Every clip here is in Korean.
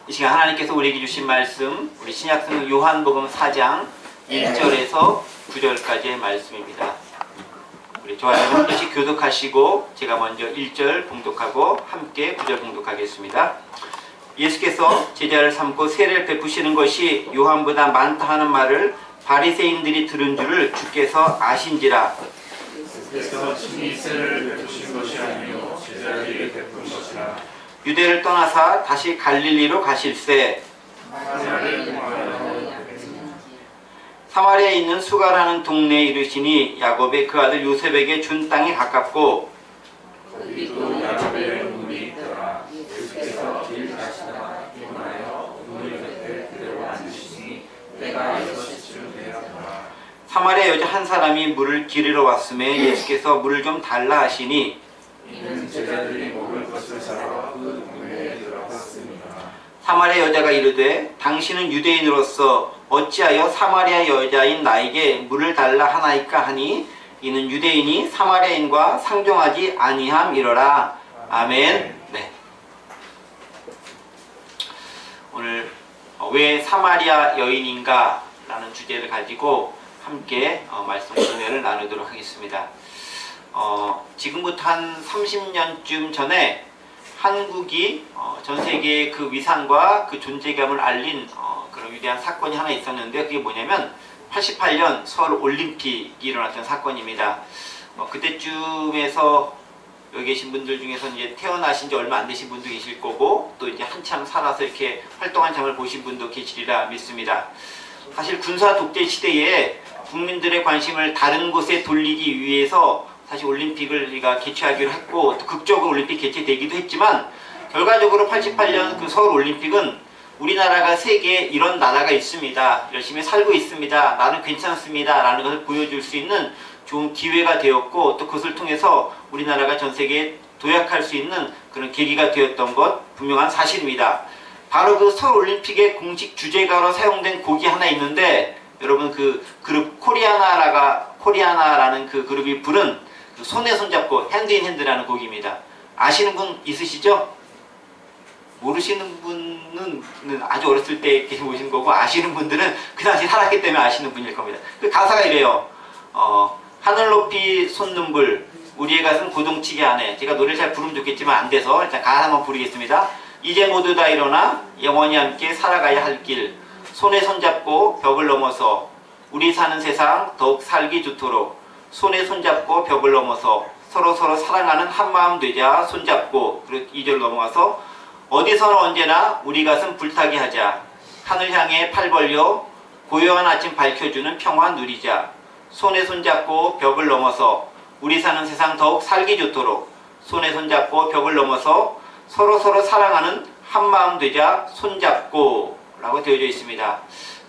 이 시간 하나님께서 우리에게 주신 말씀, 우리 신약성경 요한복음 4장 1절에서 9절까지의 말씀입니다. 우리 좋아요는 한 번씩 교독하시고 제가 먼저 1절 봉독하고 함께 9절 봉독하겠습니다. 예수께서 제자를 삼고 세례를 베푸시는 것이 요한보다 많다 하는 말을 바리새인들이 들은 줄을 주께서 아신지라. 주께서 친히 세례를 베푸신 것이 아니요 제자들에게 베푼 것이라. 유대를 떠나사 다시 갈릴리로 가실새 사마리아에 있는 수가라는 동네에 이르시니 야곱의 그 아들 요셉에게 준 땅이 가깝고 거기도 야곱의 우물이 있더라. 예수께서 길 가시다가 일어나여 우물 곁에 그대로 앉으시니 때가 6시쯤 되었더라. 사마리아 여자 한 사람이 물을 기르러 왔음에 예수께서 물을 좀 달라 하시니 이는 제자들이 먹을 것을 사러 그 동네에 들어갔습니다. 사마리아 여자가 이르되 당신은 유대인으로서 어찌하여 사마리아 여자인 나에게 물을 달라 하나이까 하니 이는 유대인이 사마리아인과 상종하지 아니함이러라. 아멘. 네. 오늘 왜 사마리아 여인인가 라는 주제를 가지고 함께 말씀 은혜를 나누도록 하겠습니다. 지금부터 한 30년쯤 전에 한국이 전 세계의 그 위상과 그 존재감을 알린 그런 위대한 사건이 하나 있었는데 그게 뭐냐면 88년 서울 올림픽이 일어났던 사건입니다. 그때쯤에서 여기 계신 분들 중에서 이제 태어나신 지 얼마 안 되신 분도 계실 거고 또 이제 한참 살아서 이렇게 활동한 장을 보신 분도 계시리라 믿습니다. 사실 군사 독재 시대에 국민들의 관심을 다른 곳에 돌리기 위해서 사실 올림픽을 우리가 개최하기로 했고 또 극적으로 올림픽 개최되기도 했지만 결과적으로 88년 그 서울 올림픽은 우리나라가 세계에 이런 나라가 있습니다. 열심히 살고 있습니다. 나는 괜찮습니다. 라는 것을 보여줄 수 있는 좋은 기회가 되었고 또 그것을 통해서 우리나라가 전 세계에 도약할 수 있는 그런 계기가 되었던 것 분명한 사실입니다. 바로 그 서울 올림픽의 공식 주제가로 사용된 곡이 하나 있는데 여러분 그 그룹 코리아나라는 그 그룹이 부른 그 손에 손잡고 핸드 인 핸드라는 곡입니다. 아시는 분 있으시죠? 모르시는 분은 아주 어렸을 때 이렇게 보신 거고 아시는 분들은 그 당시 살았기 때문에 아시는 분일 겁니다. 그 가사가 이래요. 하늘 높이 솟는불 우리의 가슴 고동치게 하네. 제가 노래를 잘 부르면 좋겠지만 안 돼서 일단 가사 한번 부르겠습니다. 이제 모두 다 일어나 영원히 함께 살아가야 할 길 손에 손잡고 벽을 넘어서 우리 사는 세상 더욱 살기 좋도록 손에 손잡고 벽을 넘어서 서로 사랑하는 한마음 되자 손잡고 그리고 2절 넘어가서 어디서나 언제나 우리 가슴 불타게 하자 하늘 향해 팔 벌려 고요한 아침 밝혀주는 평화 누리자 손에 손잡고 벽을 넘어서 우리 사는 세상 더욱 살기 좋도록 손에 손잡고 벽을 넘어서 서로 사랑하는 한마음 되자 손잡고 라고 되어져 있습니다.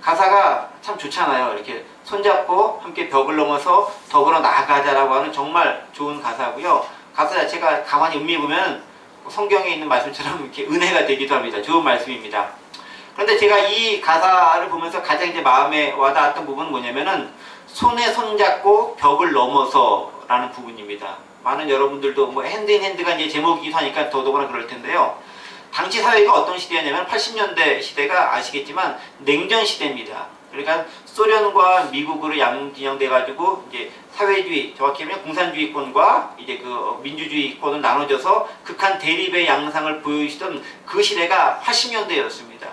가사가 참 좋잖아요. 이렇게 손잡고 함께 벽을 넘어서 더불어 나아가자라고 하는 정말 좋은 가사고요. 가사 자체가 가만히 음미해보면 성경에 있는 말씀처럼 이렇게 은혜가 되기도 합니다. 좋은 말씀입니다. 그런데 제가 이 가사를 보면서 가장 이제 마음에 와닿았던 부분은 뭐냐면은 손에 손잡고 벽을 넘어서 라는 부분입니다. 많은 여러분들도 뭐 핸드 인 핸드가 이제 제목이기도 하니까 더더구나 그럴 텐데요. 당시 사회가 어떤 시대였냐면 80년대 시대가 아시겠지만 냉전 시대입니다. 그러니까 소련과 미국으로 양진영돼 가지고 이제 사회주의, 정확히 말하면 공산주의권과 이제 그 민주주의권을 나눠져서 극한 대립의 양상을 보여주시던 그 시대가 80년대였습니다.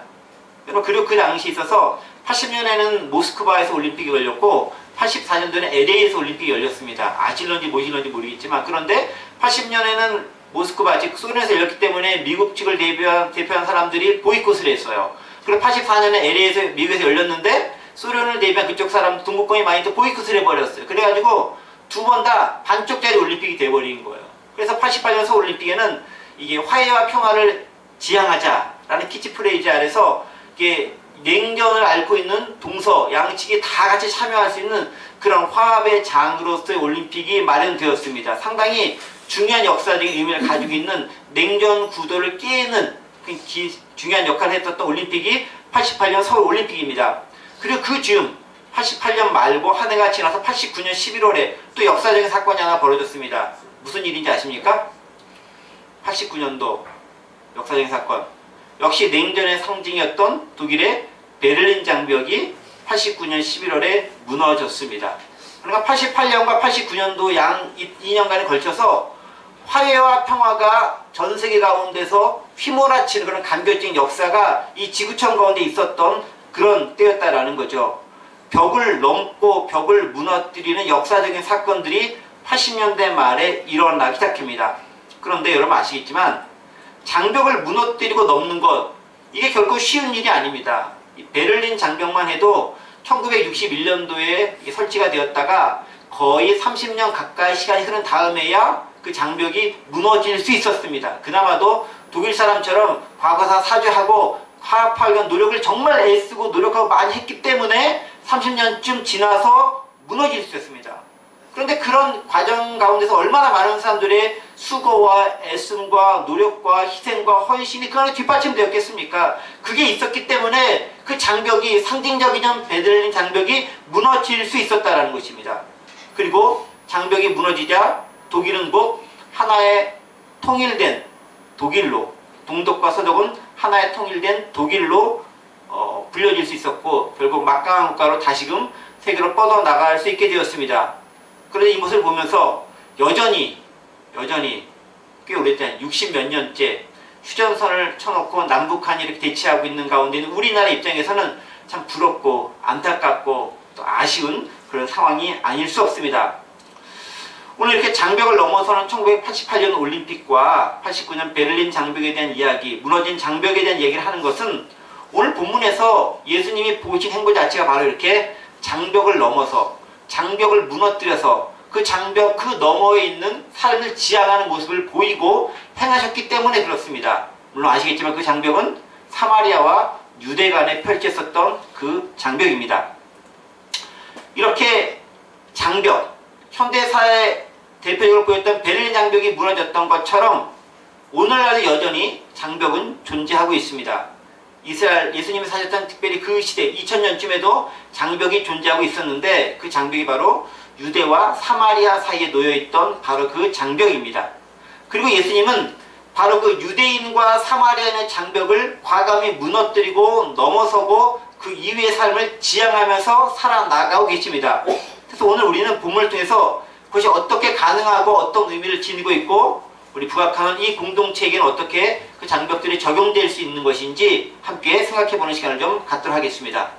그리고 그 당시 있어서 80년에는 모스크바에서 올림픽이 열렸고 84년도에는 LA에서 올림픽이 열렸습니다. 아실런지 모실런지 모르겠지만 그런데 80년에는 모스크바, 즉 소련에서 열렸기 때문에 미국 측을 대표한 사람들이 보이콧을 했어요. 그리고 84년에 LA에서 미국에서 열렸는데 소련을 대표한 그쪽 사람 동구권이 많이 또 보이콧을 해버렸어요. 그래가지고 두 번 다 반쪽짜리 올림픽이 돼버린 거예요. 그래서 88년 서울 올림픽에는 이게 화해와 평화를 지향하자라는 키치프레이즈 아래서 이게 냉전을 앓고 있는 동서 양측이 다 같이 참여할 수 있는 그런 화합의 장으로서의 올림픽이 마련되었습니다. 상당히 중요한 역사적인 의미를 가지고 있는 냉전 구도를 깨는 중요한 역할을 했었던 올림픽이 88년 서울 올림픽입니다. 그리고 그 즈음 88년 말고 한 해가 지나서 89년 11월에 또 역사적인 사건이 하나 벌어졌습니다. 무슨 일인지 아십니까? 89년도 역사적인 사건. 역시 냉전의 상징이었던 독일의 베를린 장벽이 89년 11월에 무너졌습니다. 그러니까 88년과 89년도 양 2년간에 걸쳐서 화해와 평화가 전 세계 가운데서 휘몰아치는 그런 간결적인 역사가 이 지구촌 가운데 있었던 그런 때였다라는 거죠. 벽을 넘고 벽을 무너뜨리는 역사적인 사건들이 80년대 말에 일어나기 시작합니다. 그런데 여러분 아시겠지만 장벽을 무너뜨리고 넘는 것, 이게 결코 쉬운 일이 아닙니다. 베를린 장벽만 해도 1961년도에 설치가 되었다가 거의 30년 가까이 시간이 흐른 다음에야 그 장벽이 무너질 수 있었습니다. 그나마도 독일 사람처럼 과거사 사죄하고 화합하기 위한 노력을 정말 애쓰고 노력하고 많이 했기 때문에 30년쯤 지나서 무너질 수 있었습니다. 그런데 그런 과정 가운데서 얼마나 많은 사람들의 수고와 애씀과 노력과 희생과 헌신이 그 안에 뒷받침되었겠습니까? 그게 있었기 때문에 그 장벽이, 상징적인 베를린 장벽이 무너질 수 있었다는 것입니다. 그리고 장벽이 무너지자 독일은 곧 하나의 통일된 독일로, 동독과 서독은 하나의 통일된 독일로 불려질 수 있었고, 결국 막강한 국가로 다시금 세계로 뻗어나갈 수 있게 되었습니다. 그런데 이 모습을 보면서 여전히 꽤 오래된 60몇 년째 휴전선을 쳐놓고 남북한이 이렇게 대치하고 있는 가운데는 우리나라 입장에서는 참 부럽고 안타깝고 또 아쉬운 그런 상황이 아닐 수 없습니다. 오늘 이렇게 장벽을 넘어서는 1988년 올림픽과 89년 베를린 장벽에 대한 이야기, 무너진 장벽에 대한 얘기를 하는 것은 오늘 본문에서 예수님이 보신 행보 자체가 바로 이렇게 장벽을 넘어서, 장벽을 무너뜨려서 그 장벽 그 너머에 있는 삶을 지향하는 모습을 보이고 행하셨기 때문에 그렇습니다. 물론 아시겠지만 그 장벽은 사마리아와 유대 간에 펼쳤었던 그 장벽입니다. 이렇게 장벽, 현대사의 대표적으로 보였던 베를린 장벽이 무너졌던 것처럼 오늘날도 여전히 장벽은 존재하고 있습니다. 이스라엘, 예수님이 사셨던 특별히 그 시대 2000년쯤에도 장벽이 존재하고 있었는데 그 장벽이 바로 유대와 사마리아 사이에 놓여있던 바로 그 장벽입니다. 그리고 예수님은 바로 그 유대인과 사마리아인의 장벽을 과감히 무너뜨리고 넘어서고 그 이후의 삶을 지향하면서 살아나가고 계십니다. 그래서 오늘 우리는 본문을 통해서 그것이 어떻게 가능하고 어떤 의미를 지니고 있고 우리 부각하는 이 공동체에게는 어떻게 그 장벽들이 적용될 수 있는 것인지 함께 생각해보는 시간을 좀 갖도록 하겠습니다.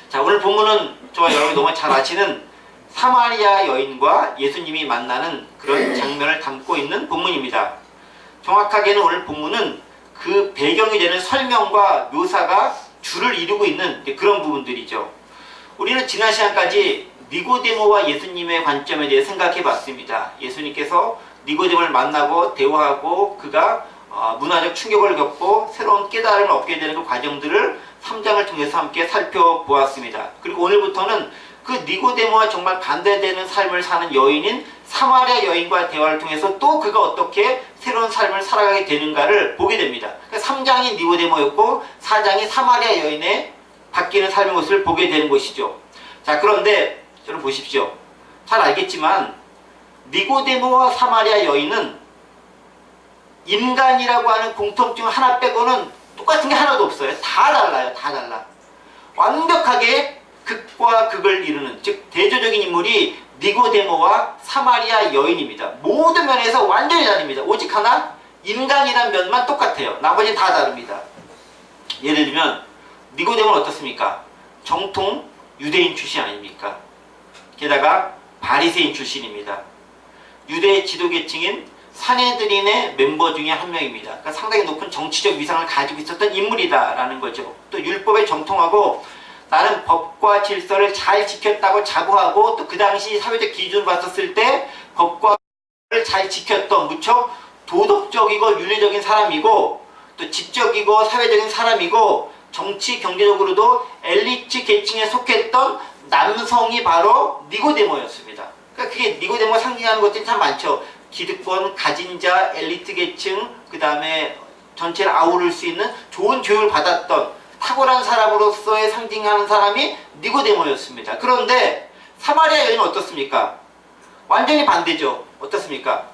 자, 오늘 본문은 저와 여러분이 너무 잘 아시는 사마리아 여인과 예수님이 만나는 그런 장면을 담고 있는 본문입니다. 정확하게는 오늘 본문은 그 배경이 되는 설명과 묘사가 줄을 이루고 있는 그런 부분들이죠. 우리는 지난 시간까지 니고데모와 예수님의 관점에 대해 생각해 봤습니다. 예수님께서 니고데모를 만나고 대화하고 그가 문화적 충격을 겪고 새로운 깨달음을 얻게 되는 그 과정들을 3장을 통해서 함께 살펴보았습니다. 그리고 오늘부터는 그 니고데모와 정말 반대되는 삶을 사는 여인인 사마리아 여인과의 대화를 통해서 또 그가 어떻게 새로운 삶을 살아가게 되는가를 보게 됩니다. 그러니까 3장이 니고데모였고 4장이 사마리아 여인의 바뀌는 삶의 모습을 보게 되는 것이죠. 자, 그런데 여러분 보십시오. 잘 알겠지만 니고데모와 사마리아 여인은 인간이라고 하는 공통점 하나 빼고는 똑같은 게 하나도 없어요. 다 달라요. 다 달라. 완벽하게 극과 극을 이루는, 즉 대조적인 인물이 니고데모와 사마리아 여인입니다. 모든 면에서 완전히 다릅니다. 오직 하나 인간이라는 면만 똑같아요. 나머지는 다 다릅니다. 예를 들면 니고데모는 어떻습니까? 정통 유대인 출신 아닙니까? 게다가 바리새인 출신입니다. 유대 지도계층인 사네드린의 멤버 중에 한 명입니다. 그러니까 상당히 높은 정치적 위상을 가지고 있었던 인물이다라는 거죠. 또 율법에 정통하고 나는 법과 질서를 잘 지켰다고 자부하고 또 그 당시 사회적 기준을 봤었을 때 법과 를 잘 지켰던 무척 도덕적이고 윤리적인 사람이고 또 지적이고 사회적인 사람이고 정치 경제적으로도 엘리트 계층에 속했던 남성이 바로 니고데모였습니다. 그러니까 그게 니고데모가 상징하는 것들이 참 많죠. 기득권 가진 자, 엘리트 계층, 그 다음에 전체를 아우를 수 있는 좋은 교육을 받았던 탁월한 사람으로서의 상징하는 사람이 니고데모였습니다. 그런데 사마리아 여인은 어떻습니까? 완전히 반대죠. 어떻습니까?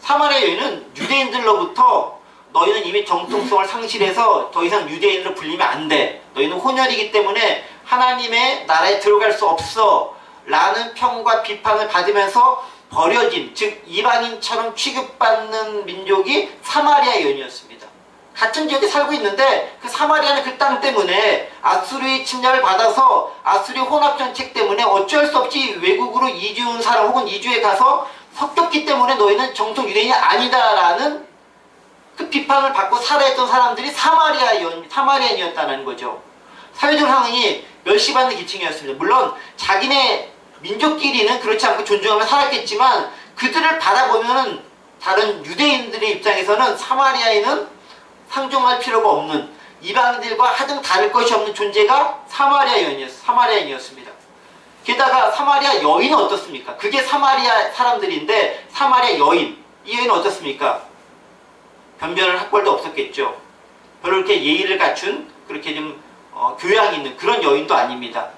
사마리아 여인은 유대인들로부터 너희는 이미 정통성을 상실해서 더 이상 유대인으로 불리면 안 돼. 너희는 혼혈이기 때문에 하나님의 나라에 들어갈 수 없어. 라는 평과 비판을 받으면서 버려진, 즉 이방인처럼 취급받는 민족이 사마리아 여인이었습니다. 같은 지역에 살고 있는데 그 사마리아는 그 땅 때문에 아수르의 침략을 받아서 아수르의 혼합정책 때문에 어쩔 수 없이 외국으로 이주온 사람 혹은 이주해 가서 섞였기 때문에 너희는 정통 유대인이 아니다라는 그 비판을 받고 살아있던 사람들이 사마리아인이었다는 거죠. 사회적 상황이 멸시받는 계층이었습니다. 물론 자기네 민족끼리는 그렇지 않고 존중하며 살았겠지만 그들을 바라보면 다른 유대인들의 입장에서는 사마리아인은 상종할 필요가 없는 이방인들과 하등 다를 것이 없는 존재가 사마리아인이었습니다. 게다가 사마리아 여인은 어떻습니까? 그게 사마리아 사람들인데 사마리아 여인, 이 여인은 어떻습니까? 변변을 할 꼴도 없었겠죠. 별로 그렇게 예의를 갖춘 그렇게 좀 교양이 있는 그런 여인도 아닙니다.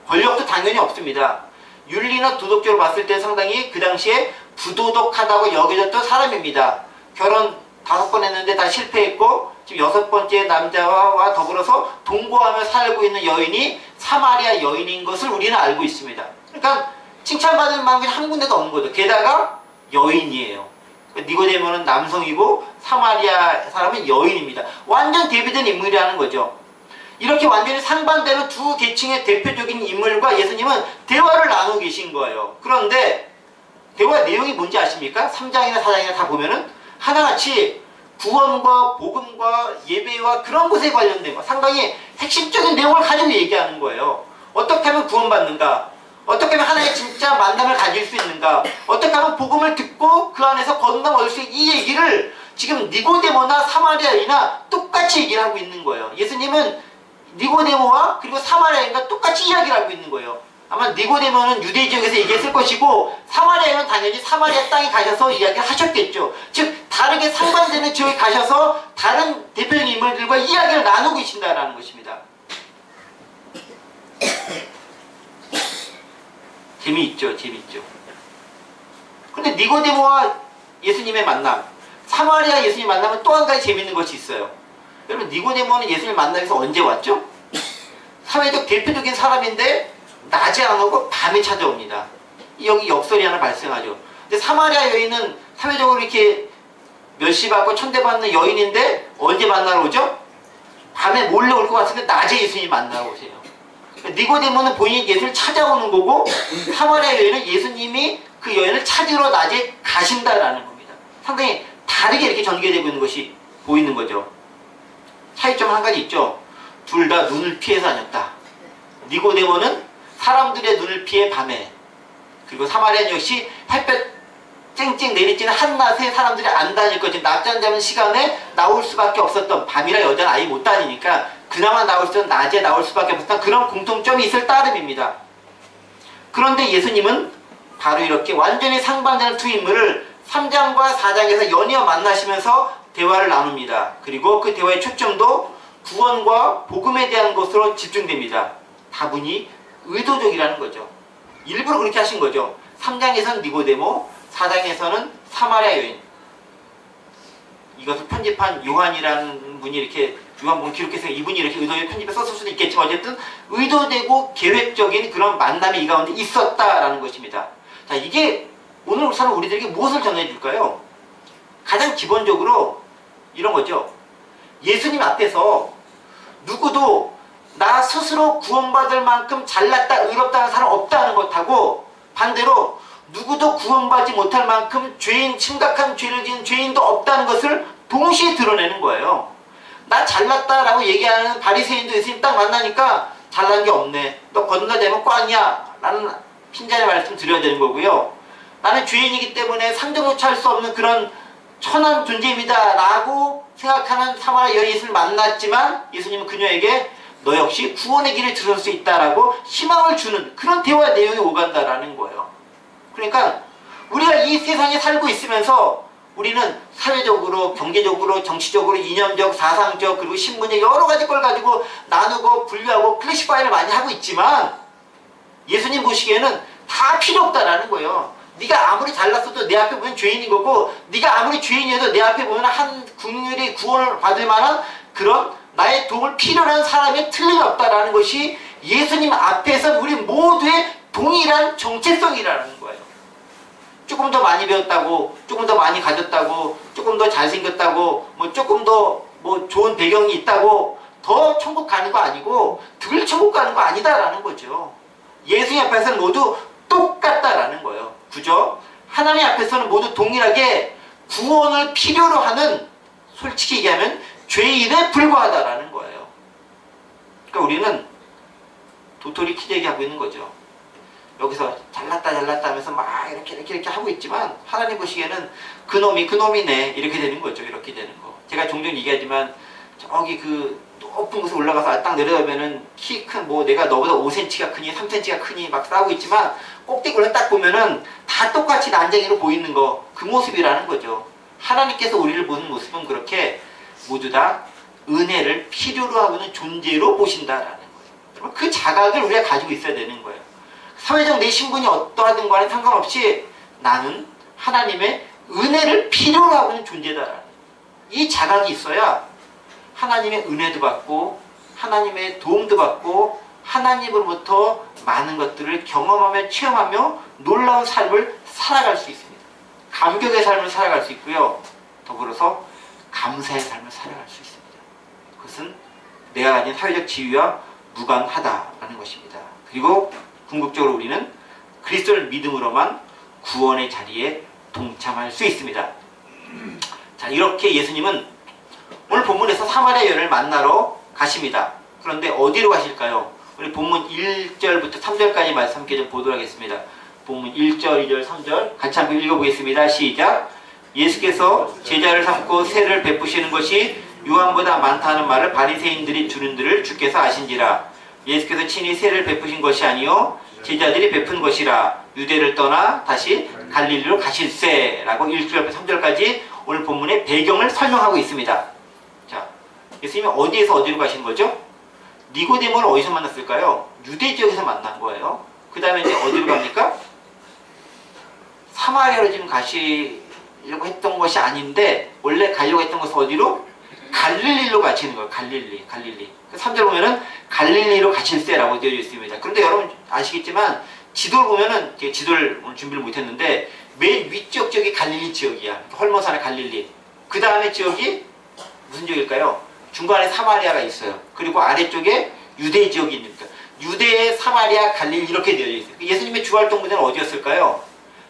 권력도 당연히 없습니다. 윤리나 도덕적으로 봤을 때 상당히 그 당시에 부도덕하다고 여겨졌던 사람입니다. 결혼 5번 했는데 다 실패했고 지금 6번째 남자와 더불어서 동거하며 살고 있는 여인이 사마리아 여인인 것을 우리는 알고 있습니다. 그러니까 칭찬받을 만한 한 군데도 없는 거죠. 게다가 여인이에요. 니고데모는 남성이고 사마리아 사람은 여인입니다. 완전 대비된 인물이라는 거죠. 이렇게 완전히 상반되는 두 계층의 대표적인 인물과 예수님은 대화를 나누고 계신 거예요. 그런데 대화 내용이 뭔지 아십니까? 3장이나 4장이나 다 보면은 하나같이 구원과 복음과 예배와 그런 것에 관련된 거 상당히 핵심적인 내용을 가지고 얘기하는 거예요. 어떻게 하면 구원받는가? 어떻게 하면 하나의 진짜 만남을 가질 수 있는가? 어떻게 하면 복음을 듣고 그 안에서 건강 얻을 수 있는 이 얘기를 지금 니고데모나 사마리아인이나 똑같이 얘기를 하고 있는 거예요. 예수님은 니고데모와 그리고 사마리아인과 똑같이 이야기를 하고 있는 거예요. 아마 니고데모는 유대 지역에서 얘기했을 것이고 사마리아인은 당연히 사마리아 땅에 가셔서 이야기를 하셨겠죠. 즉 다르게 상반되는 지역에 가셔서 다른 대표적인 인물들과 이야기를 나누고 계신다라는 것입니다. 재미있죠. 근데 니고데모와 예수님의 만남, 사마리아 예수님 만나면 또 한 가지 재미있는 것이 있어요. 여러분 니고데모는 예수님 만나면서 언제 왔죠? 사회적 대표적인 사람인데 낮에 안 오고 밤에 찾아옵니다. 여기 역설이 하나 발생하죠. 근데 사마리아 여인은 사회적으로 이렇게 멸시받고 천대받는 여인인데 언제 만나러 오죠? 밤에 몰래 올 것 같은데 낮에 예수님 만나러 오세요. 니고데모는 본인이 예수를 찾아오는 거고 사마리아 여인은 예수님이 그 여인을 찾으러 낮에 가신다라는 겁니다. 상당히 다르게 이렇게 전개되고 있는 것이 보이는 거죠. 차이점 한 가지 있죠. 둘 다 눈을 피해서 다녔다. 니고데모는 사람들의 눈을 피해 밤에, 그리고 사마리아 역시 햇볕 쨍쨍 내리쬐는 한낮에 사람들이 안 다닐 거지. 낮잠 자는 시간에 나올 수밖에 없었던, 밤이라 여자는 아예 못 다니니까 그나마 나올 수 있는 낮에 나올 수밖에 없었던 그런 공통점이 있을 따름입니다. 그런데 예수님은 바로 이렇게 완전히 상반되는 두 인물을 3장과 4장에서 연이어 만나시면서 대화를 나눕니다. 그리고 그 대화의 초점도 구원과 복음에 대한 것으로 집중됩니다. 다분히 의도적이라는 거죠. 일부러 그렇게 하신 거죠. 3장에서는 니고데모, 4장에서는 사마리아 여인. 이것을 편집한 요한이라는 분이 이렇게 요한복음 기록해서 이분이 이렇게 의도적으로 편집해 썼을 수도 있겠지만 어쨌든 의도되고 계획적인 그런 만남이 이 가운데 있었다라는 것입니다. 자, 이게 오늘 우선 우리들에게 무엇을 전해줄까요? 가장 기본적으로 이런 거죠. 예수님 앞에서 누구도 나 스스로 구원받을 만큼 잘났다, 의롭다는 사람 없다는 것하고 반대로 누구도 구원받지 못할 만큼 심각한 죄를 지은 죄인도 없다는 것을 동시에 드러내는 거예요. 나 잘났다라고 얘기하는 바리새인도 예수님 딱 만나니까 잘난 게 없네. 너 건너되면 꽝이야. 라는 핀잔의 말씀 드려야 되는 거고요. 나는 죄인이기 때문에 상대조차 할 수 없는 그런 천한 존재입니다. 라고 생각하는 사마리아 여인 예수를 만났지만 예수님은 그녀에게 너 역시 구원의 길을 들을 수 있다라고 희망을 주는 그런 대화 내용이 오간다라는 거예요. 그러니까 우리가 이 세상에 살고 있으면서 우리는 사회적으로, 경제적으로, 정치적으로, 이념적, 사상적, 그리고 신분적 여러 가지 걸 가지고 나누고 분류하고 클래시파이를 많이 하고 있지만 예수님 보시기에는 다 필요 없다라는 거예요. 네가 아무리 잘났어도 내 앞에 보면 죄인인 거고, 네가 아무리 죄인이어도 내 앞에 보면 한 긍휼히 구원을 받을 만한 그런 나의 도움을 필요로 하는 사람이 틀림없다라는 것이 예수님 앞에서 우리 모두의 동일한 정체성이라는 거예요. 조금 더 많이 배웠다고, 조금 더 많이 가졌다고, 조금 더 잘생겼다고, 뭐 조금 더 뭐 좋은 배경이 있다고 더 천국 가는 거 아니고 덜 천국 가는 거 아니다라는 거죠. 예수님 앞에서는 모두 똑같다라는 거예요. 그죠? 하나님 앞에서는 모두 동일하게 구원을 필요로 하는, 솔직히 얘기하면 죄인에 불과하다라는 거예요. 그러니까 우리는 도토리 키재기 하고 있는 거죠. 여기서 잘났다 하면서 막 이렇게 하고 있지만 하나님 보시기에는 그놈이네 이렇게 되는 거죠. 이렇게 되는 거. 제가 종종 얘기하지만 저기 그 높은 곳에 올라가서 딱 내려다보면은 키 큰, 뭐 내가 너보다 5cm가 크니 3cm가 크니 막 싸우고 있지만 꼭대기 올라 딱 보면은 다 똑같이 난쟁이로 보이는 거, 그 모습이라는 거죠. 하나님께서 우리를 보는 모습은 그렇게 모두 다 은혜를 필요로 하고 있는 존재로 보신다라는 거예요. 그 자각을 우리가 가지고 있어야 되는 거예요. 사회적 내 신분이 어떠하든 간에 상관없이 나는 하나님의 은혜를 필요로 하고 있는 존재다라는, 이 자각이 있어야 하나님의 은혜도 받고 하나님의 도움도 받고 하나님으로부터 많은 것들을 경험하며 체험하며 놀라운 삶을 살아갈 수 있습니다. 감격의 삶을 살아갈 수 있고요. 더불어서 감사의 삶을 살아갈 수 있습니다. 그것은 내가 가진 사회적 지위와 무관하다라는 것입니다. 그리고 궁극적으로 우리는 그리스도를 믿음으로만 구원의 자리에 동참할 수 있습니다. 자, 이렇게 예수님은 오늘 본문에서 사마리아 여인을 만나러 가십니다. 그런데 어디로 가실까요? 우리 본문 1절부터 3절까지 말씀 함께 좀 보도록 하겠습니다. 본문 1절, 2절, 3절 같이 한번 읽어보겠습니다. 시작! 예수께서 제자를 삼고 세를 베푸시는 것이 요한보다 많다는 말을 바리새인들이 주는들을 주께서 아신지라. 예수께서 친히 세를 베푸신 것이 아니요 제자들이 베푼 것이라. 유대를 떠나 다시 갈릴리로 가실세 라고 1절부터 3절까지 오늘 본문의 배경을 설명하고 있습니다. 자, 예수님이 어디에서 어디로 가신 거죠? 니고데모를 어디서 만났을까요? 유대 지역에서 만난 거예요. 그 다음에 이제 어디로 갑니까? 사마리아로 지금 가시려고 했던 것이 아닌데 원래 가려고 했던 것은 어디로? 갈릴리로 가시는 거예요. 갈릴리. 3절 보면은 갈릴리로 가실세라고 되어 있습니다. 그런데 여러분 아시겠지만 지도를 보면은, 제가 지도를 오늘 준비를 못했는데 맨 위쪽 지역이 갈릴리 지역이야. 헐모산의 갈릴리. 그 다음에 지역이 무슨 지역일까요? 중간에 사마리아가 있어요. 그리고 아래쪽에 유대 지역이 있습니다. 유대, 사마리아, 갈릴리 이렇게 되어 있어요. 예수님의 주활동 무대는 어디였을까요?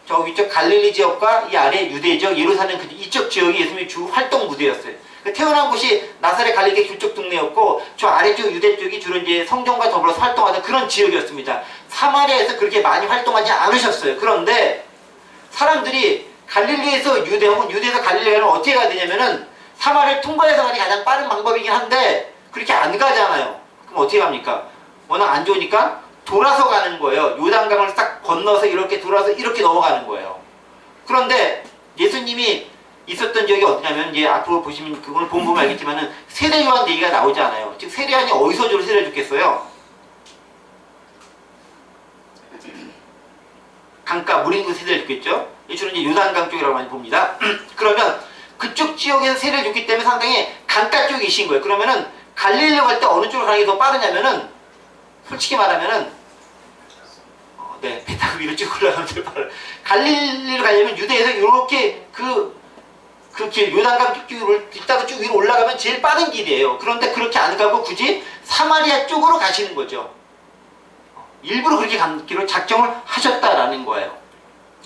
저 위쪽 갈릴리 지역과 이 아래 유대 지역, 예루살렘 이쪽 지역이 예수님의 주 활동 무대였어요. 태어난 곳이 나사렛 갈릴리 그쪽 동네였고 저 아래쪽 유대 쪽이 주로 이제 성전과 더불어서 활동하던 그런 지역이었습니다. 사마리아에서 그렇게 많이 활동하지 않으셨어요. 그런데 사람들이 갈릴리에서 유대 혹은 유대에서 갈릴리 가면 어떻게 가야 되냐면은 사마리아를 통과해서 가는 게 가장 빠른 방법이긴 한데 그렇게 안 가잖아요. 그럼 어떻게 갑니까? 워낙 안 좋으니까 돌아서 가는 거예요. 요단강을 딱 건너서 이렇게 돌아서 이렇게 넘어가는 거예요. 그런데 예수님이 있었던 지역이 어디냐면 이제 앞으로 보시면 그걸 보면 알겠지만은 세례 요한 얘기가 나오지 않아요. 즉 세례 요한이 어디서 주로 세례를 줬겠어요? 강가 물 있는 세례를 줬겠죠. 주로 이제 요단강 쪽이라고 많이 봅니다. 그러면 그쪽 지역에서 세례를 줬기 때문에 상당히 강가 쪽이신 거예요. 그러면은 갈릴리로 갈 때 어느 쪽으로 가는 게 더 빠르냐면은 솔직히 말하면은 네, 배 타고 위로 쭉 올라가면 될 빠르. 갈릴리로 가려면 유대에서 이렇게 그 길, 요단강 쭉 뒷다가 쭉 위로 올라가면 제일 빠른 길이에요. 그런데 그렇게 안 가고 굳이 사마리아 쪽으로 가시는 거죠. 일부러 그렇게 가기로 작정을 하셨다라는 거예요.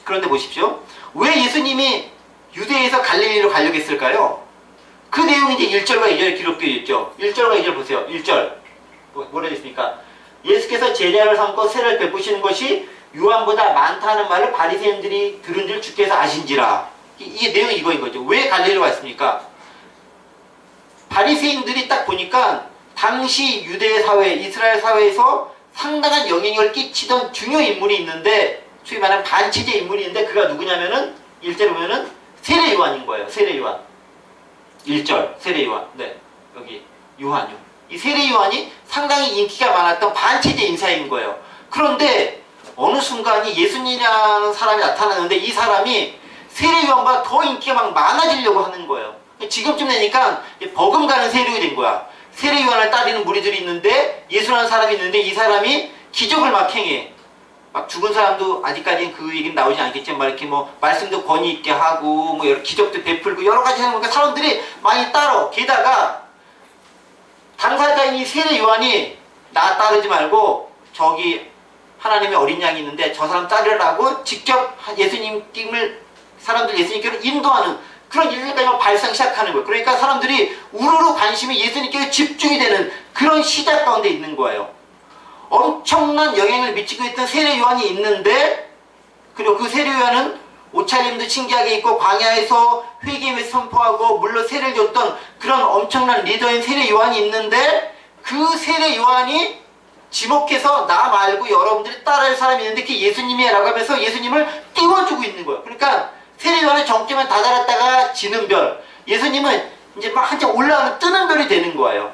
그런데 보십시오. 왜 예수님이 유대에서 갈릴리로 가려고 했을까요? 그 내용이 이제 1절과 2절에 기록되어 있죠. 1절과 2절 보세요. 1절. 뭐라 했습니까? 예수께서 제자를 삼고 세를 베푸시는 것이 요한보다 많다는 말을 바리새인들이 들은 줄 주께서 아신지라. 이게 내용이 이거인 거죠. 왜 갈릴리로 갔습니까? 바리새인들이 딱 보니까 당시 유대 사회, 이스라엘 사회에서 상당한 영향력을 끼치던 중요 인물이 있는데 소위 말하는 반체제 인물이 있는데 그가 누구냐면은 1절에 보면은 세례 요한인 거예요. 세례 요한. 1절 세례 요한. 네. 여기 요한요. 이 세례 요한이 상당히 인기가 많았던 반체제 인사인 거예요. 그런데 어느 순간이 예수님이라는 사람이 나타나는데 이 사람이 세례요한보다 더 인기가 막 많아지려고 하는 거예요. 지금쯤 되니까 버금가는 세력이 된 거야. 세례요한을 따르는 무리들이 있는데 예수라는 사람이 있는데 이 사람이 기적을 막 행해. 막 죽은 사람도 아직까지는 그 얘기는 나오지 않겠지만 막 이렇게 뭐 말씀도 권위 있게 하고 뭐 여러 기적도 베풀고 여러 가지 하는 거니까 사람들이 많이 따라. 게다가 당사자인 이 세례요한이 나 따르지 말고 저기 하나님의 어린 양이 있는데 저 사람 따르라고 직접 예수님을 사람들 예수님께로 인도하는 그런 일들까지 발상 시작하는 거예요. 그러니까 사람들이 우르르 관심이 예수님께 집중이 되는 그런 시작 가운데 있는 거예요. 엄청난 영향을 미치고 있던 세례요한이 있는데 그리고 그 세례요한은 옷차림도 신기하게 입고 광야에서 회개에 선포하고 물론 세례를 줬던 그런 엄청난 리더인 세례요한이 있는데 그 세례요한이 지목해서 나 말고 여러분들이 따라할 사람이 있는데 그게 예수님이야 라고 하면서 예수님을 띄워주고 있는 거예요. 그러니까 세례요한의 정점은 다다랐다가 지는 별, 예수님은 이제 막 한참 올라가는 뜨는 별이 되는 거예요.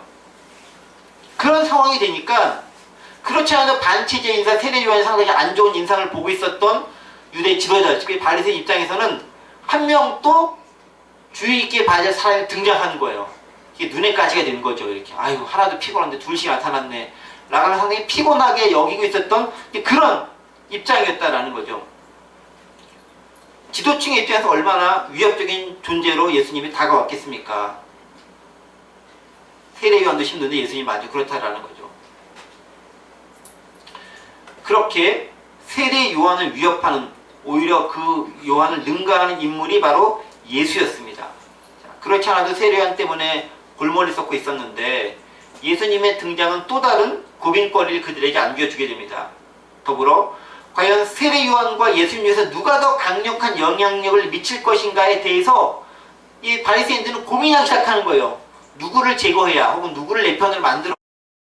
그런 상황이 되니까 그렇지 않아도 반체제 인사 세례요한이 상당히 안 좋은 인상을 보고 있었던 유대 지도자, 특히 바리새인 입장에서는 한 명 또 주의 있게 봐야 될 사람이 등장하는 거예요. 이게 눈에 가시가 되는 거죠. 이렇게 아유 하나도 피곤한데 둘씩 나타났네 라고 상당히 피곤하게 여기고 있었던 그런 입장이었다라는 거죠. 지도층의 입장에서 얼마나 위협적인 존재로 예수님이 다가왔겠습니까? 세례요한도 힘든데 예수님이 아주 그렇다라는 거죠. 그렇게 세례요한을 위협하는 오히려 그 요한을 능가하는 인물이 바로 예수였습니다. 자, 그렇지 않아도 세례요한 때문에 골머리 썩고 있었는데 예수님의 등장은 또 다른 고민거리를 그들에게 안겨주게 됩니다. 더불어 과연 세례요한과 예수님 중에서 누가 더 강력한 영향력을 미칠 것인가에 대해서 이 바리새인들은 고민하기 시작하는 거예요. 누구를 제거해야 혹은 누구를 내 편을 만들어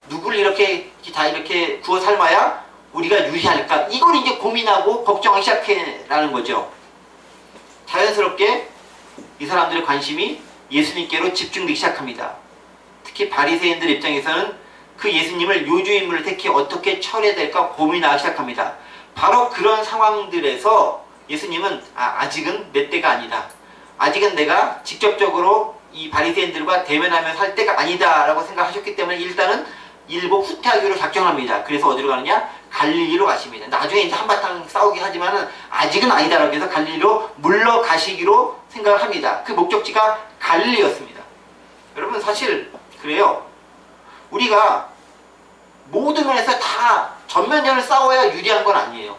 누구를 이렇게 다 이렇게 구워 삶아야 우리가 유리할까? 이걸 이제 고민하고 걱정하기 시작해라는 거죠. 자연스럽게 이 사람들의 관심이 예수님께로 집중되기 시작합니다. 특히 바리새인들 입장에서는 그 예수님을 요주인물을 택해 어떻게 처리해야 될까 고민하기 시작합니다. 바로 그런 상황들에서 예수님은 아직은 내 때가 아니다. 아직은 내가 직접적으로 이 바리새인들과 대면하면서 할 때가 아니다 라고 생각하셨기 때문에 일단은 일부 후퇴하기로 작정합니다. 그래서 어디로 가느냐? 갈릴리로 가십니다. 나중에 이제 한바탕 싸우긴 하지만은 아직은 아니다라고 해서 갈릴리로 물러가시기로 생각을 합니다. 그 목적지가 갈릴리였습니다. 여러분 사실 그래요. 우리가 모든 면에서 다 전면전을 싸워야 유리한 건 아니에요.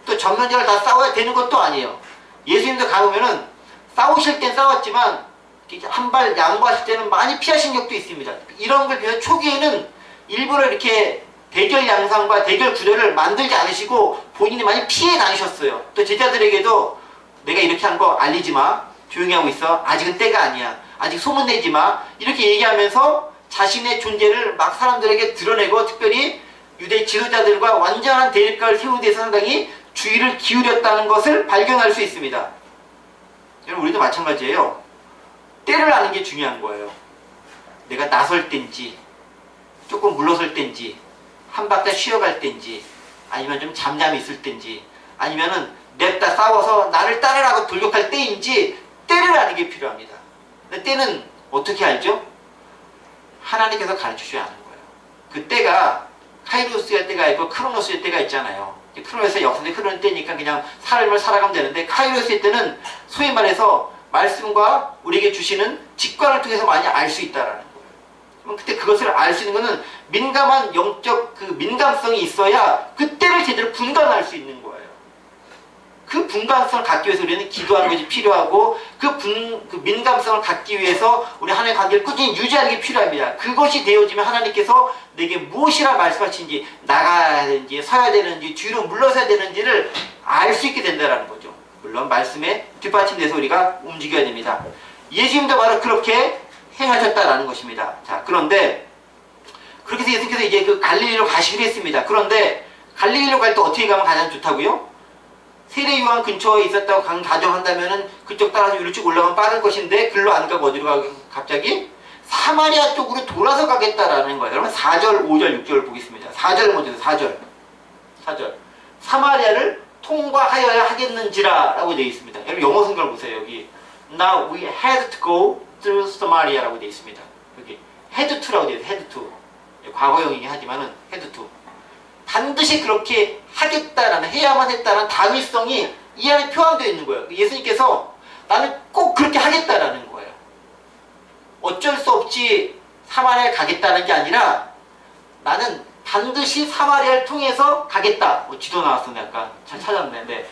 또 전면전을 다 싸워야 되는 것도 아니에요. 예수님도 가보면은 싸우실 땐 싸웠지만 한 발 양보하실 때는 많이 피하신 적도 있습니다. 이런 걸 비해서 초기에는 일부러 이렇게 대결 양상과 대결 구도를 만들지 않으시고 본인이 많이 피해 다니셨어요. 또 제자들에게도 내가 이렇게 한 거 알리지 마. 조용히 하고 있어. 아직은 때가 아니야. 아직 소문내지 마. 이렇게 얘기하면서 자신의 존재를 막 사람들에게 드러내고 특별히 유대 지도자들과 완전한 대립각을 세우는 데서 상당히 주의를 기울였다는 것을 발견할 수 있습니다. 여러분 우리도 마찬가지예요. 때를 아는 게 중요한 거예요. 내가 나설 땐지 조금 물러설 땐지 한 박자 쉬어갈 땐지 아니면 좀 잠잠히 있을 땐지 아니면은 냅다 싸워서 나를 따르라고 돌격할 때인지 때를 아는 게 필요합니다. 근데 때는 어떻게 알죠? 하나님께서 가르쳐줘야 하는 거예요. 그 때가 카이로스의 때가 있고 크로노스의 때가 있잖아요. 크로노스의 역사에 흐르는 때니까 그냥 삶을 살아가면 되는데 카이로스의 때는 소위 말해서 말씀과 우리에게 주시는 직관을 통해서 많이 알 수 있다라는 거예요. 그럼 그때 그것을 알 수 있는 것은 민감한 영적 그 민감성이 있어야 그때를 제대로 분간할 수 있는 거예요. 그 분간성을 갖기 위해서 우리는 기도하는 것이 필요하고 그 민감성을 갖기 위해서 우리 하나님의 관계를 꾸준히 유지하는 게 필요합니다. 그것이 되어지면 하나님께서 내게 무엇이라 말씀하시는지 나가야 되는지 서야 되는지 뒤로 물러서야 되는지를 알 수 있게 된다는 거죠. 물론 말씀에 뒷받침돼서 우리가 움직여야 됩니다. 예수님도 바로 그렇게 행하셨다라는 것입니다. 자, 그런데 그렇게 해서 예수님께서 이제 그 갈릴리로 가시기로 했습니다. 그런데 갈릴리로 갈 때 어떻게 가면 가장 좋다고요? 세례요한 근처에 있었다고 가정한다면은 그쪽 따라서 위로 쭉 올라가면 빠를 것인데 글로 안 가고 어디로 가고 갑자기 사마리아 쪽으로 돌아서 가겠다라는 거예요. 여러분 4절, 5절, 6절 보겠습니다. 4절 먼저 4절. 사마리아를 통과하여야 하겠는지라라고 되어 있습니다. 여러분 영어 성경을 보세요. 여기 Now we had to go through Samaria라고 되어 있습니다. 여기 had to라고 되어 있어요. had to. 과거형이긴 하지만은 had to. 반드시 그렇게 하겠다라는, 해야만 했다는 당위성이 이 안에 표현되어 있는 거예요. 예수님께서 나는 꼭 그렇게 하겠다라는 거예요. 어쩔 수 없이 사마리아에 가겠다는 게 아니라 나는 반드시 사마리아를 통해서 가겠다. 지도 나왔었네. 아까 잘 찾았네. 네.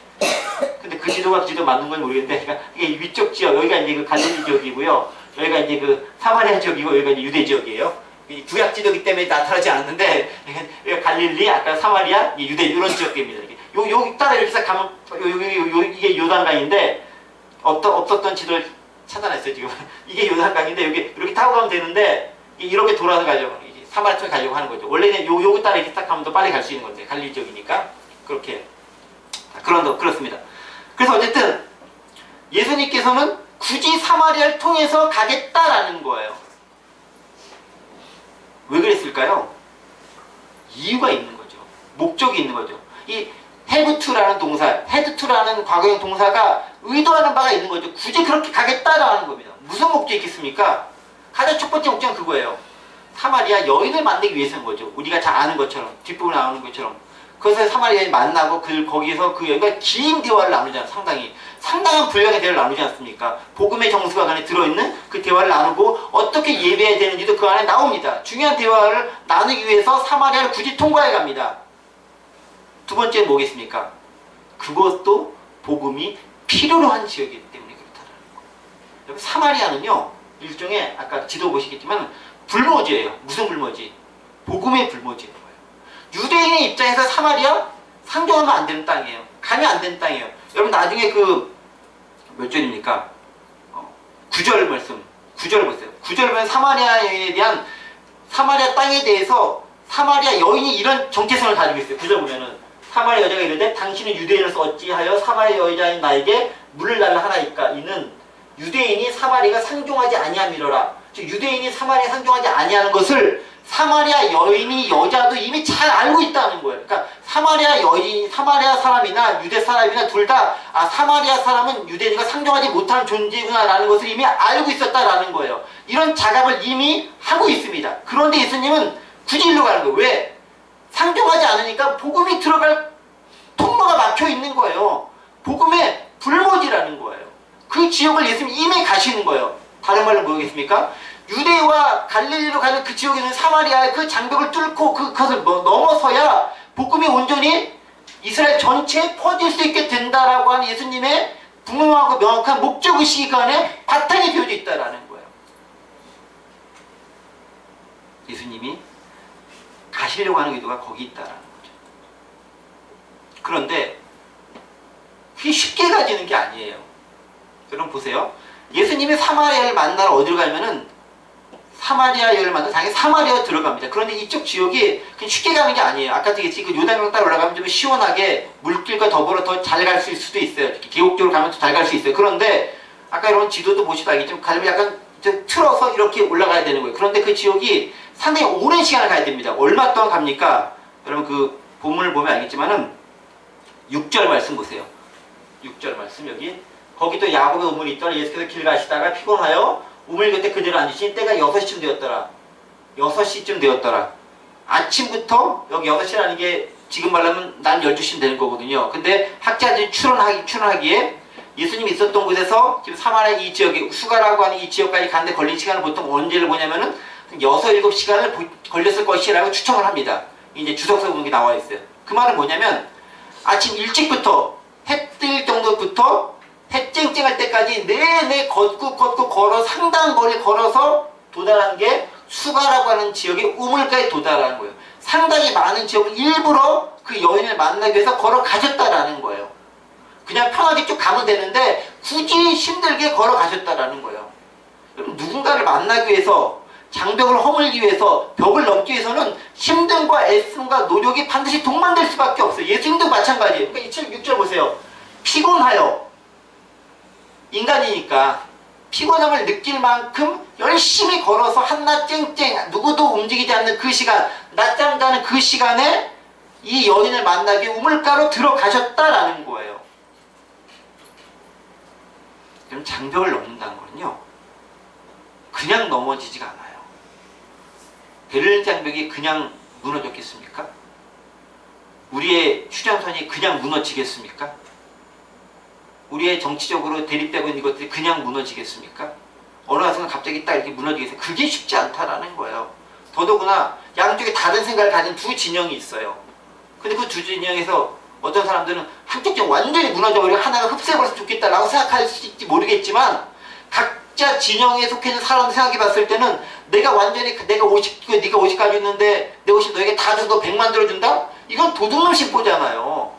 근데 그 지도가 지도 맞는 건 모르겠는데 이게 위쪽 지역, 여기가 이제 그 갈릴리 지역이고요. 여기가 이제 그 사마리아 지역이고 여기가 이제 유대 지역이에요. 구약 지도이기 때문에 나타나지 않는데 여기가 갈릴리, 아까 사마리아, 유대 이런 지역입니다. 여기 따라 이렇게 싹 가면 이게 요단강인데 없었던 지도를 찾아냈어요 지금. 이게 요단강인데 여기 이렇게 타고 가면 되는데 이렇게 돌아서 가려고 사마리아 쪽에 가려고 하는 거죠. 원래는 요거 따라 이렇게 딱 가면 더 빨리 갈 수 있는 건데 갈릴리 지역이니까 그렇게 그렇습니다. 그래서 어쨌든 예수님께서는 굳이 사마리아를 통해서 가겠다라는 거예요. 왜 그랬을까요? 이유가 있는 거죠. 목적이 있는 거죠. 이 have to라는 동사, had to라는 과거형 동사가 의도하는 바가 있는 거죠. 굳이 그렇게 가겠다라는 겁니다. 무슨 목적이 있겠습니까? 가장 첫 번째 목적은 그거예요. 사마리아 여인을 만나기 위해서인 거죠. 우리가 잘 아는 것처럼, 뒷부분에 나오는 것처럼. 그래서 사마리아에 만나고 거기서 그 여기가 긴 대화를 나누잖아요. 상당한 분량의 대화를 나누지 않습니까? 복음의 정수가 그 안에 들어있는 그 대화를 나누고 어떻게 예배해야 되는지도 그 안에 나옵니다. 중요한 대화를 나누기 위해서 사마리아를 굳이 통과해 갑니다. 두 번째는 뭐겠습니까? 그것도 복음이 필요로 한 지역이기 때문에 그렇다는 거예요. 사마리아는요, 일종의 아까 지도 보시겠지만 불모지예요. 무슨 불모지? 복음의 불모지인 거예요. 유대인의 입장에서 사마리아 상종하면 안 되는 땅이에요. 가면 안 되는 땅이에요. 여러분 나중에 그 몇 절입니까? 9절 말씀. 9절 보세요. 9절 보면 사마리아 여인에 대한 사마리아 땅에 대해서 사마리아 여인이 이런 정체성을 가지고 있어요. 9절 보면은 사마리아 여자가 이르되 당신은 유대인으로서 어찌하여 사마리아 여자인 나에게 물을 달라 하나이까? 이는 유대인이 사마리아가 상종하지 아니함이로라. 즉 유대인이 사마리아에 상종하지 아니하는 것을 사마리아 여인이 여자도 이미 잘 알고 있다는 거예요. 그러니까 사마리아 여인, 사마리아 사람이나 유대 사람이나 둘 다 사마리아 사람은 유대인과 상종하지 못하는 존재구나라는 것을 이미 알고 있었다라는 거예요. 이런 자각을 이미 하고 있습니다. 그런데 예수님은 굳이 일로 가는 거예요. 왜? 상종하지 않으니까 복음이 들어갈 통로가 막혀 있는 거예요. 복음의 불모지라는 거예요. 그 지역을 예수님이 이미 가시는 거예요. 다른 말로 뭐겠습니까? 유대와 갈릴리로 가는 그 지역에 있는 사마리아의 그 장벽을 뚫고 그것을 넘어서야 복음이 온전히 이스라엘 전체에 퍼질 수 있게 된다라고 하는 예수님의 분명하고 명확한 목적의식이 그 안에 바탕이 되어져 있다라는 거예요. 예수님이 가시려고 하는 의도가 거기 있다라는 거죠. 그런데 그게 쉽게 가지는 게 아니에요. 여러분 보세요. 예수님이 사마리아를 만나러 어디로 가면은 사마리아 여인을 만나서 당연히 사마리아로 들어갑니다. 그런데 이쪽 지역이 그냥 쉽게 가는 게 아니에요. 아까 얘기했지, 그 요단강 따라 올라가면 좀 시원하게 물길과 더불어 더 잘 갈 수 있을 수도 있어요. 계곡적으로 가면 더 잘 갈 수 있어요. 그런데 아까 이런 지도도 보시도 알겠지만 가면 약간 좀 틀어서 이렇게 올라가야 되는 거예요. 그런데 그 지역이 상당히 오랜 시간을 가야 됩니다. 얼마 동안 갑니까? 여러분 그 본문을 보면 알겠지만은 6절 말씀 보세요. 6절 말씀 여기. 거기도 야곱의 우물이 있더라. 예수께서 길 가시다가 피곤하여 우물 곁에 그대로 앉으신 때가 6시쯤 되었더라. 6시쯤 되었더라. 아침부터 여기 6시라는 게 지금 말하면 난 12시쯤 되는 거거든요. 근데 학자들이 추론하기에 예수님이 있었던 곳에서 지금 사마리아 이 지역에 수가라고 하는 이 지역까지 가는데 걸린 시간을 보통 언제를 보냐면은 6, 7시간을 걸렸을 것이라고 추정을 합니다. 이제 주석서 보는 게 나와 있어요. 그 말은 뭐냐면 아침 일찍부터 해 뜰 정도부터 해 쨍쨍할 때까지 내내 걷고 걸어 상당한 거리 걸어서 도달한 게 수가라고 하는 지역의 우물까지 도달하는 거예요. 상당히 많은 지역을 일부러 그 여인을 만나기 위해서 걸어가셨다라는 거예요. 그냥 편하게 쭉 가면 되는데 굳이 힘들게 걸어가셨다라는 거예요. 누군가를 만나기 위해서 장벽을 허물기 위해서 벽을 넘기 위해서는 힘듦과 애씀과 노력이 반드시 동반될 수밖에 없어요. 예수님도 마찬가지예요. 그러니까 6절 보세요. 피곤하여 인간이니까 피곤함을 느낄 만큼 열심히 걸어서 한낮 쨍쨍 누구도 움직이지 않는 그 시간 낮잠 자는 그 시간에 이 여인을 만나기 위해 우물가로 들어가셨다라는 거예요. 그럼 장벽을 넘는다는 거는요, 그냥 넘어지지가 않아요. 베를린 장벽이 그냥 무너졌겠습니까? 우리의 휴전선이 그냥 무너지겠습니까? 우리의 정치적으로 대립되고 있는 것들이 그냥 무너지겠습니까? 어느 순간 갑자기 딱 이렇게 무너지겠어요. 그게 쉽지 않다라는 거예요. 더더구나 양쪽에 다른 생각을 가진 두 진영이 있어요. 근데 그 두 진영에서 어떤 사람들은 한쪽 진 완전히 무너져버리고 하나가 흡수해버렸으면 좋겠다라고 생각할지 모르겠지만, 각자 진영에 속해 있는 사람들 생각해 봤을 때는 내가 완전히 내가 50, 네가 50 가지고 있는데 내 50 너에게 다 줘서 100 만들어준다? 이건 도둑놈 심보잖아요.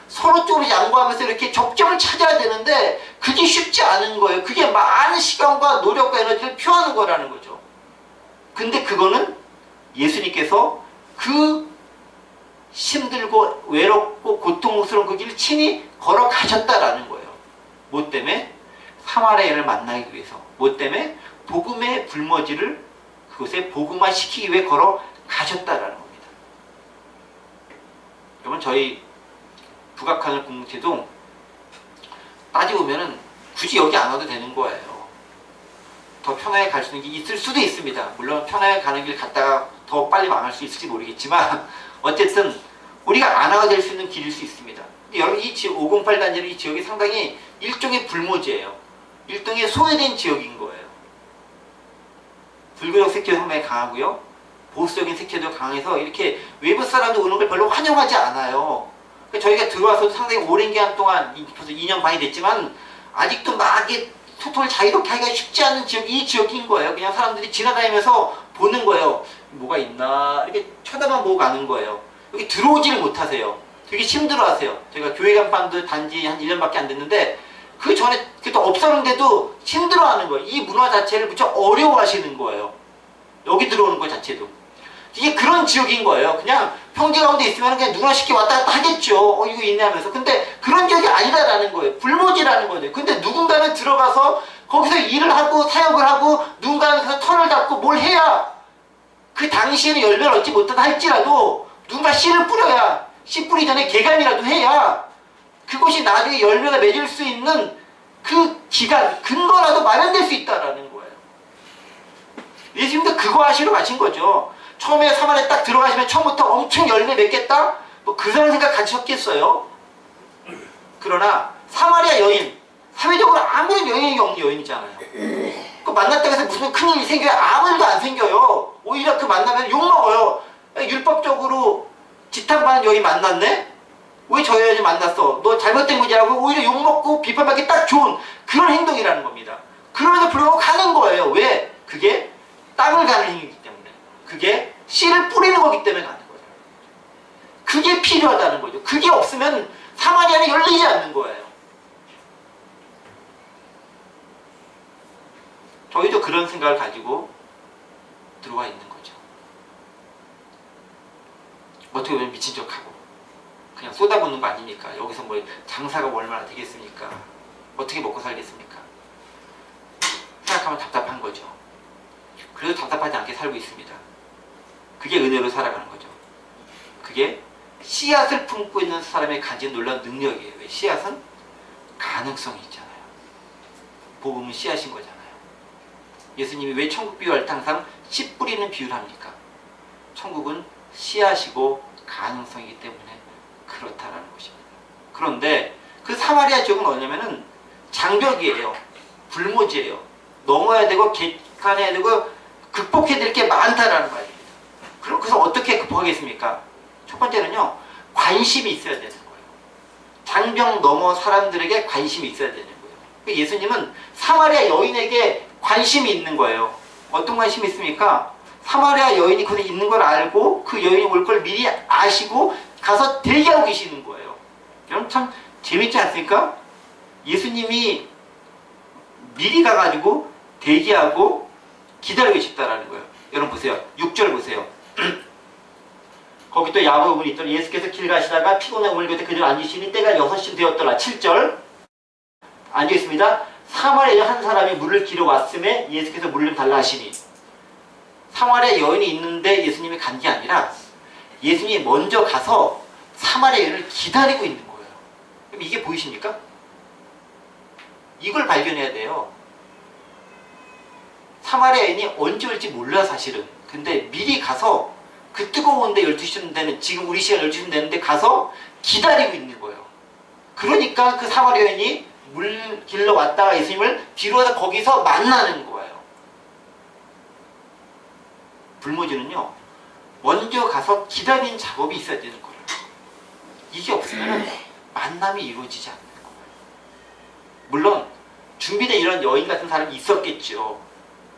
서로 쪽으로 양보하면서 이렇게 접점을 찾아야 되는데 그게 쉽지 않은 거예요. 그게 많은 시간과 노력과 에너지를 표하는 거라는 거죠. 근데 그거는 예수님께서 그 힘들고 외롭고 고통스러운 그 길을 친히 걸어가셨다라는 거예요. 뭐 때문에? 사마리아인을 만나기 위해서. 뭐 때문에? 복음의 불모지를 그곳에 복음화시키기 위해 걸어가셨다라는 겁니다. 여러분, 저희 북악하늘 공동체도 따지고 보면은 굳이 여기 안 와도 되는 거예요. 더 편하게 갈 수 있는 게 있을 수도 있습니다. 물론 편하게 가는 길 갔다가 더 빨리 망할 수 있을지 모르겠지만 어쨌든 우리가 안 와도 될 수 있는 길일 수 있습니다. 근데 여러분, 이 지역 508 단지는 이 지역이 상당히 일종의 불모지예요. 일종의 소외된 지역인 거예요. 불교적 색채도 상당히 강하고요, 보수적인 색채도 강해서 이렇게 외부 사람들 오는 걸 별로 환영하지 않아요. 저희가 들어와서 상당히 오랜 기간 동안, 벌써 2년 반이 됐지만 아직도 막 소통을 자유롭게 하기가 쉽지 않은 지역이 이 지역인 거예요. 그냥 사람들이 지나다니면서 보는 거예요. 뭐가 있나 이렇게 쳐다만 보고 가는 거예요. 여기 들어오지를 못하세요. 되게 힘들어하세요. 저희가 교회 간판도 단지 한 1년밖에 안 됐는데 그 전에 그때 없었는데도 힘들어하는 거예요. 이 문화 자체를 무척 어려워하시는 거예요. 여기 들어오는 것 자체도. 이게 그런 지역인 거예요. 그냥 평지 가운데 있으면 그냥 누구나 쉽게 왔다 갔다 하겠죠. 이거 있네 하면서. 근데 그런 지역이 아니다라는 거예요. 불모지라는 거죠. 근데 누군가는 들어가서 거기서 일을 하고 사역을 하고 누군가는 그래서 턴을 잡고 뭘 해야 그 당시에는 열매를 얻지 못하다 할지라도 누군가 씨를 뿌려야, 씨 뿌리기 전에 개간이라도 해야 그것이 나중에 열매가 맺을 수 있는 그 기간, 근거라도 마련될 수 있다라는 거예요. 예수님도 그거 하시러 가신 거죠. 처음에 사마리아에 딱 들어가시면 처음부터 엄청 열매 맺겠다? 뭐 그런 생각 가지셨겠어요? 그러나 사마리아 여인, 사회적으로 아무런 영향이 없는 여인이잖아요. 그 만났다고 해서 무슨 큰일이 생겨요? 아무 일도 안 생겨요. 오히려 그 만나면 욕먹어요. 율법적으로 지탄받는 여인 만났네? 왜 저 여인 만났어? 너 잘못된 거지라고 오히려 욕먹고 비판받기 딱 좋은 그런 행동이라는 겁니다. 그럼에도 불구하고 가는 거예요. 왜? 그게 땅을 가는 행위이기 때문에. 그게 씨를 뿌리는 거기 때문에 가는 거예요. 그게 필요하다는 거죠. 그게 없으면 사마리아는 열리지 않는 거예요. 저희도 그런 생각을 가지고 들어와 있는 거죠. 어떻게 보면 미친 척하고 그냥 쏟아붓는 거 아닙니까? 여기서 뭐 장사가 얼마나 되겠습니까? 어떻게 먹고 살겠습니까? 생각하면 답답한 거죠. 그래도 답답하지 않게 살고 있습니다. 그게 은혜로 살아가는 거죠. 그게 씨앗을 품고 있는 사람의 가진 놀라운 능력이에요. 왜? 씨앗은 가능성이 있잖아요. 복음은 씨앗인 거잖아요. 예수님이 왜 천국 비유할 때 항상 씨 뿌리는 비유를 합니까? 천국은 씨앗이고 가능성이기 때문에 그렇다라는 것입니다. 그런데 그 사마리아 지역은 뭐냐면은 장벽이에요. 불모지예요. 넘어야 되고 개간해야 되고 극복해야 될 게 많다라는 말입니다. 그래서 어떻게 극복하겠습니까? 첫 번째는요, 관심이 있어야 되는 거예요. 장벽 넘어 사람들에게 관심이 있어야 되는 거예요. 예수님은 사마리아 여인에게 관심이 있는 거예요. 어떤 관심이 있습니까? 사마리아 여인이 거기 있는 걸 알고 그 여인이 올 걸 미리 아시고 가서 대기하고 계시는 거예요. 여러분 참 재밌지 않습니까? 예수님이 미리 가가지고 대기하고 기다리고 계셨다라는 거예요. 여러분 보세요. 6절 보세요. 거기 또 야고보분이 있더라. 예수께서 길 가시다가 피곤해 오늘 곁에 그들 앉으시니 때가 6시 되었더라. 7절 앉아있습니다. 사마리아 한 사람이 물을 길어 왔음에 예수께서 물을 달라 하시니, 사마리아 여인이 있는데 예수님이 간 게 아니라 예수님이 먼저 가서 사마리아 여인을 기다리고 있는 거예요. 그럼 이게 보이십니까? 이걸 발견해야 돼요. 사마리아 여인이 언제 올지 몰라 사실은. 근데 미리 가서 그 뜨거운데 12시쯤 되는, 지금 우리 시간 12시쯤 되는데 가서 기다리고 있는 거예요. 그러니까 그 사마리아 여인이 물 길러 왔다가 예수님을 뒤로 가서 거기서 만나는 거예요. 불모지는요, 먼저 가서 기다리는 작업이 있어야 되는 거예요. 이게 없으면 만남이 이루어지지 않는 거예요. 물론 준비된 이런 여인 같은 사람이 있었겠죠.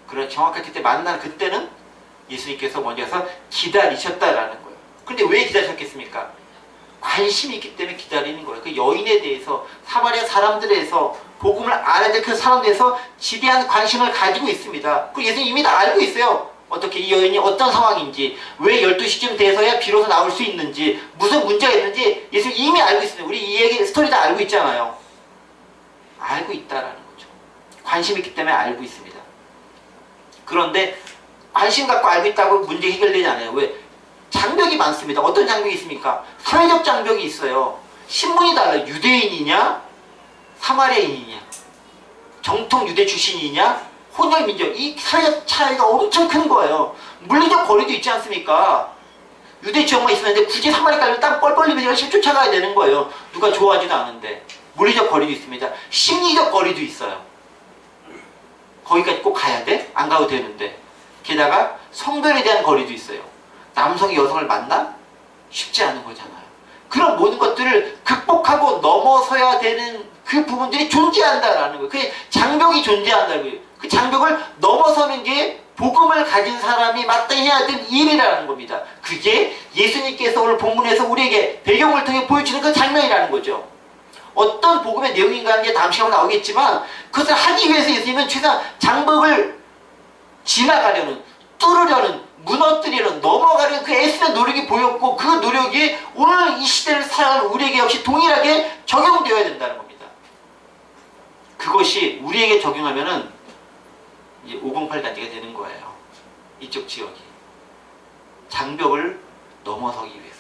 그런 정확하게 그때 만난 그때는 예수님께서 먼저 가서 기다리셨다라는 거예요. 그런데 왜 기다리셨겠습니까? 관심이 있기 때문에 기다리는 거예요. 그 여인에 대해서, 사마리아 사람들에서, 복음을 알아야 될 그 사람들에서 지대한 관심을 가지고 있습니다. 그 예수님 이미 다 알고 있어요. 어떻게 이 여인이 어떤 상황인지, 왜 12시쯤 돼서야 비로소 나올 수 있는지, 무슨 문제가 있는지 예수님 이미 알고 있습니다. 우리 이 얘기 스토리 다 알고 있잖아요. 알고 있다라는 거죠. 관심 있기 때문에 알고 있습니다. 그런데 관심 갖고 알고 있다고 문제 해결되지 않아요. 왜? 장벽이 많습니다. 어떤 장벽이 있습니까? 사회적 장벽이 있어요. 신분이 달라요. 유대인이냐, 사마리아인이냐, 정통 유대 출신이냐, 혼혈 민족. 이 사회적 차이가 엄청 큰 거예요. 물리적 거리도 있지 않습니까? 유대 지역만 있으면 되는데 굳이 사마리아까지 땀 뻘뻘 흘리면서 열심히 쫓아가야 되는 거예요. 누가 좋아하지도 않은데. 물리적 거리도 있습니다. 심리적 거리도 있어요. 거기까지 꼭 가야 돼? 안 가도 되는데. 게다가 성별에 대한 거리도 있어요. 남성이 여성을 만나? 쉽지 않은 거잖아요. 그런 모든 것들을 극복하고 넘어서야 되는 그 부분들이 존재한다라는 거예요. 그 장벽이 존재한다는 거예요. 그 장벽을 넘어서는 게 복음을 가진 사람이 마땅히 해야 될 일이라는 겁니다. 그게 예수님께서 오늘 본문에서 우리에게 배경을 통해 보여주는 그 장면이라는 거죠. 어떤 복음의 내용인가 하는 게 다음 시간에 나오겠지만, 그것을 하기 위해서 예수님은 최소한 장벽을 지나가려는, 뚫으려는, 무너뜨리는, 넘어가려는 그 애쓰는 노력이 보였고, 그 노력이 오늘 이 시대를 살아가는 우리에게 역시 동일하게 적용되어야 된다는 겁니다. 그것이 우리에게 적용하면은 이제 508단지가 되는 거예요. 이쪽 지역이. 장벽을 넘어서기 위해서,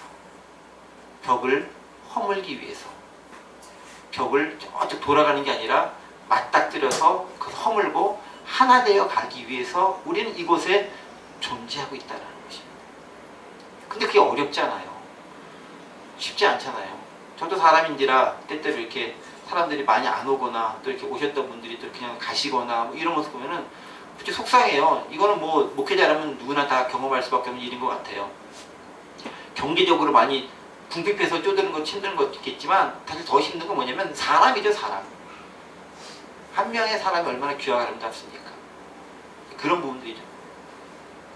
벽을 허물기 위해서, 벽을 저쪽 돌아가는 게 아니라 맞닥뜨려서 그 허물고 하나 되어 가기 위해서 우리는 이곳에 존재하고 있다는 것입니다. 근데 그게 어렵잖아요. 쉽지 않잖아요. 저도 사람인지라 때때로 이렇게 사람들이 많이 안 오거나 또 이렇게 오셨던 분들이 또 그냥 가시거나 뭐 이런 모습 보면은 솔직히 속상해요. 이거는 뭐 목회자라면 누구나 다 경험할 수밖에 없는 일인 것 같아요. 경제적으로 많이 궁핍해서 쪼드는 것 힘든 것 있겠지만 사실 더 힘든 건 뭐냐면 사람이죠. 사람. 한 명의 사람이 얼마나 귀하고 아름답습니까? 그런 부분들이죠.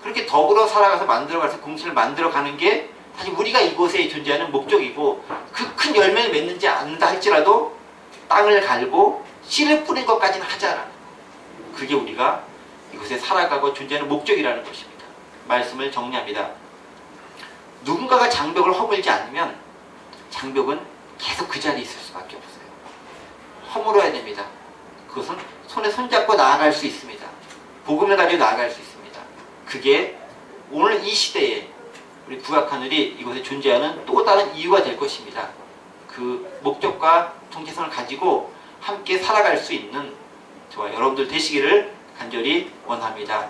그렇게 더불어 살아가서 만들어가서 공동체를 만들어가는 게 사실 우리가 이곳에 존재하는 목적이고, 그 큰 열매를 맺는지 않는다 할지라도 땅을 갈고 씨를 뿌린 것까지는 하자라는, 그게 우리가 이곳에 살아가고 존재하는 목적이라는 것입니다. 말씀을 정리합니다. 누군가가 장벽을 허물지 않으면 장벽은 계속 그 자리에 있을 수밖에 없어요. 허물어야 됩니다. 그것은 손에 손잡고 나아갈 수 있습니다. 복음을 가지고 나아갈 수 있습니다. 그게 오늘 이 시대에 우리 구약하늘이 이곳에 존재하는 또 다른 이유가 될 것입니다. 그 목적과 정체성을 가지고 함께 살아갈 수 있는 저와 여러분들 되시기를 간절히 원합니다.